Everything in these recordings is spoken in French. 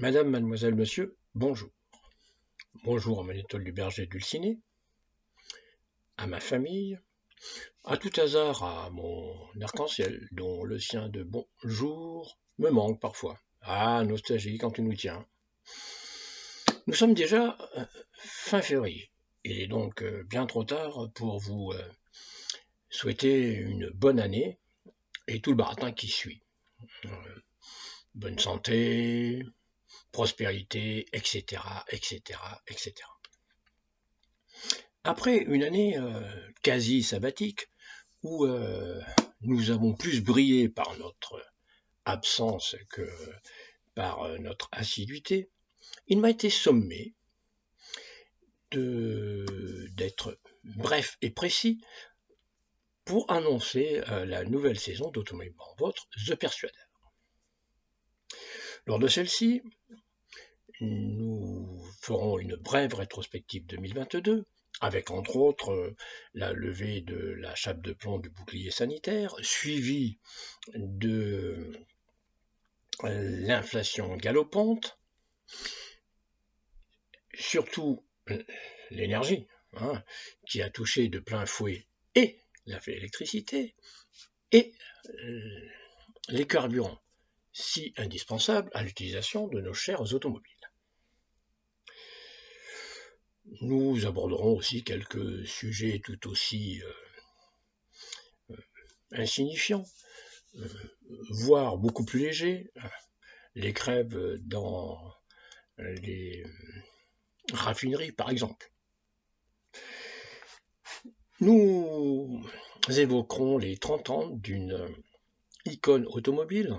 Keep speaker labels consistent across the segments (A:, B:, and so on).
A: Madame, mademoiselle, monsieur, bonjour. Bonjour à mon étoile du berger dulcinée, à ma famille, à tout hasard à mon arc-en-ciel, dont le sien de bonjour me manque parfois. Ah, nostalgie quand tu nous tiens. Nous sommes déjà fin février. Il est donc bien trop tard pour vous souhaiter une bonne année et tout le baratin qui suit. Bonne santé, prospérité, etc., etc., etc. Après une année quasi sabbatique, où nous avons plus brillé par notre absence que par notre assiduité, il m'a été sommé d'être bref et précis pour annoncer la nouvelle saison d'Automobile Votre, The Persuader. Lors de celle-ci, nous ferons une brève rétrospective 2022, avec entre autres la levée de la chape de plomb du bouclier sanitaire, suivie de l'inflation galopante, surtout l'énergie, qui a touché de plein fouet et l'électricité et les carburants, si indispensables à l'utilisation de nos chers automobiles. Nous aborderons aussi quelques sujets tout aussi insignifiants, voire beaucoup plus légers, les grèves dans les raffineries par exemple. Nous évoquerons les 30 ans d'une icône automobile,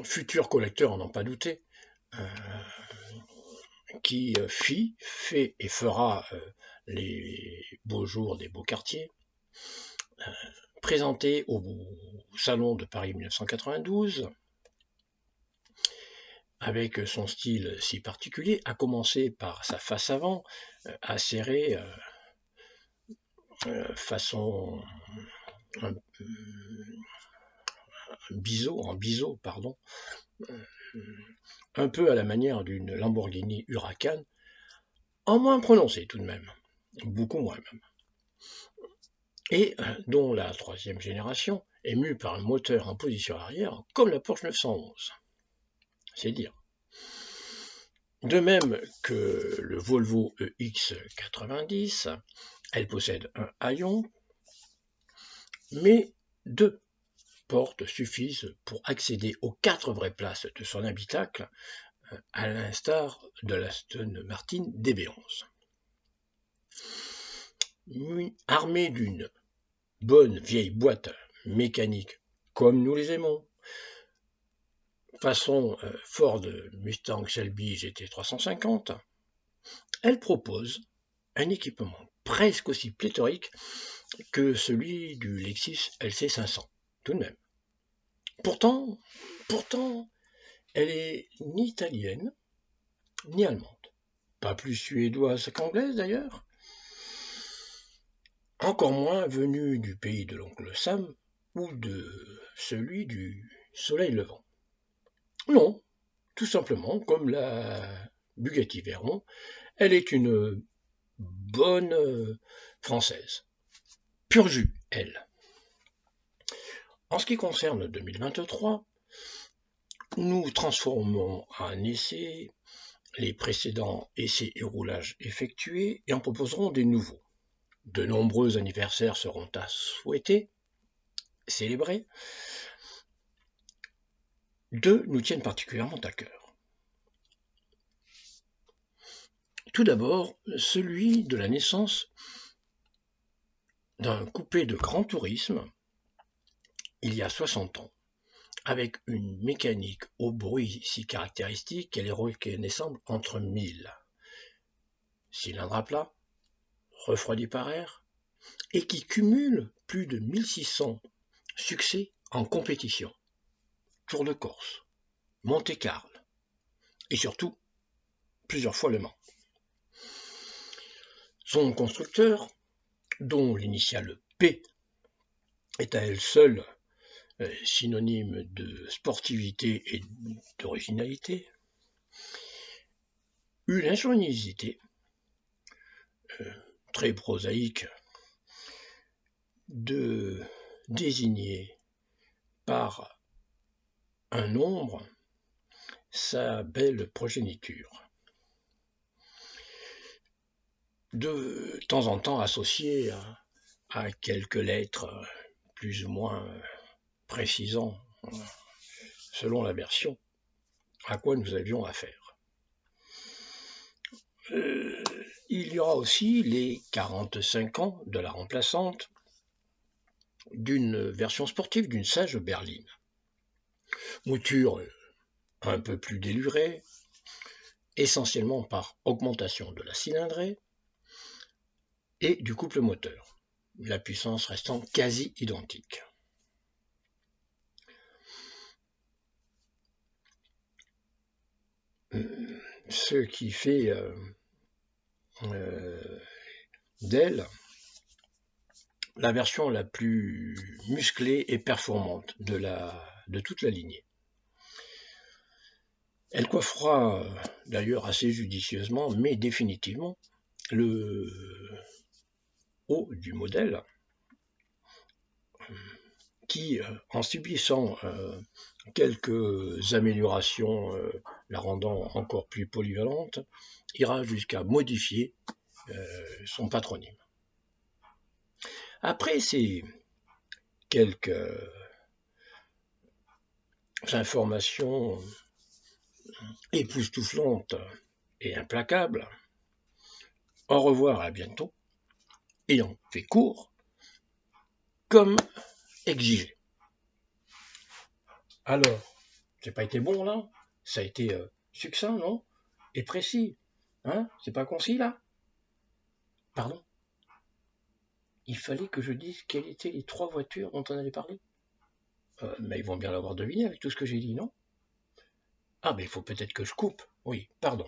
A: futur collecteur à n'en pas douter, qui fait et fera les beaux jours des beaux quartiers, présenté au Salon de Paris 1992, avec son style si particulier, à commencer par sa face avant, acérée, façon biseau, un peu à la manière d'une Lamborghini Huracan, en moins prononcé tout de même, beaucoup moins même, et dont la troisième génération est mue par un moteur en position arrière, comme la Porsche 911. C'est dire. De même que le Volvo EX90, elle possède un haillon, mais 2 portes suffisent pour accéder aux 4 vraies places de son habitacle, à l'instar de l'Aston Martin DB11. Armée d'une bonne vieille boîte mécanique comme nous les aimons, façon Ford Mustang Shelby GT350, elle propose un équipement presque aussi pléthorique que celui du Lexus LC500, tout de même. Pourtant, elle est ni italienne, ni allemande. Pas plus suédoise qu'anglaise d'ailleurs. Encore moins venue du pays de l'oncle Sam ou de celui du soleil levant. Non, tout simplement, comme la Bugatti Veyron, elle est une bonne française. Pur jus, elle. En ce qui concerne 2023, nous transformons en essai les précédents essais et roulages effectués et en proposerons des nouveaux. De nombreux anniversaires seront à souhaiter, célébrer. 2 nous tiennent particulièrement à cœur. Tout d'abord, celui de la naissance d'un coupé de grand tourisme il y a 60 ans, avec une mécanique au bruit si caractéristique qu'elle est reconnaissable entre 1000. Cylindre à plat, refroidi par air, et qui cumule plus de 1600 succès en compétition. Tour de Corse, Monte-Carlo, et surtout, plusieurs fois Le Mans. Son constructeur, dont l'initiale P est à elle seule synonyme de sportivité et d'originalité. Une ingéniosité très prosaïque de désigner par un nombre sa belle progéniture, de temps en temps associé à quelques lettres plus ou moins précisant, selon la version, à quoi nous avions affaire. Il y aura aussi les 45 ans de la remplaçante d'une version sportive d'une Sage berline. Mouture un peu plus délurée, essentiellement par augmentation de la cylindrée et du couple moteur, la puissance restant quasi identique. Ce qui fait d'elle la version la plus musclée et performante de toute la lignée. Elle coiffera d'ailleurs assez judicieusement, mais définitivement, le haut du modèle, qui, en subissant quelques améliorations la rendant encore plus polyvalente, ira jusqu'à modifier son patronyme. Après ces quelques informations époustouflantes et implacables, au revoir, à bientôt, ayant fait court, comme exigé. Alors, c'est pas été bon là? Ça a été succinct, non? Et précis. Hein? C'est pas concis là? Pardon? Il fallait que je dise quelles étaient les 3 voitures dont on allait parler? Mais ils vont bien l'avoir deviné avec tout ce que j'ai dit, non? Ah, mais il faut peut-être que je coupe. Oui, pardon.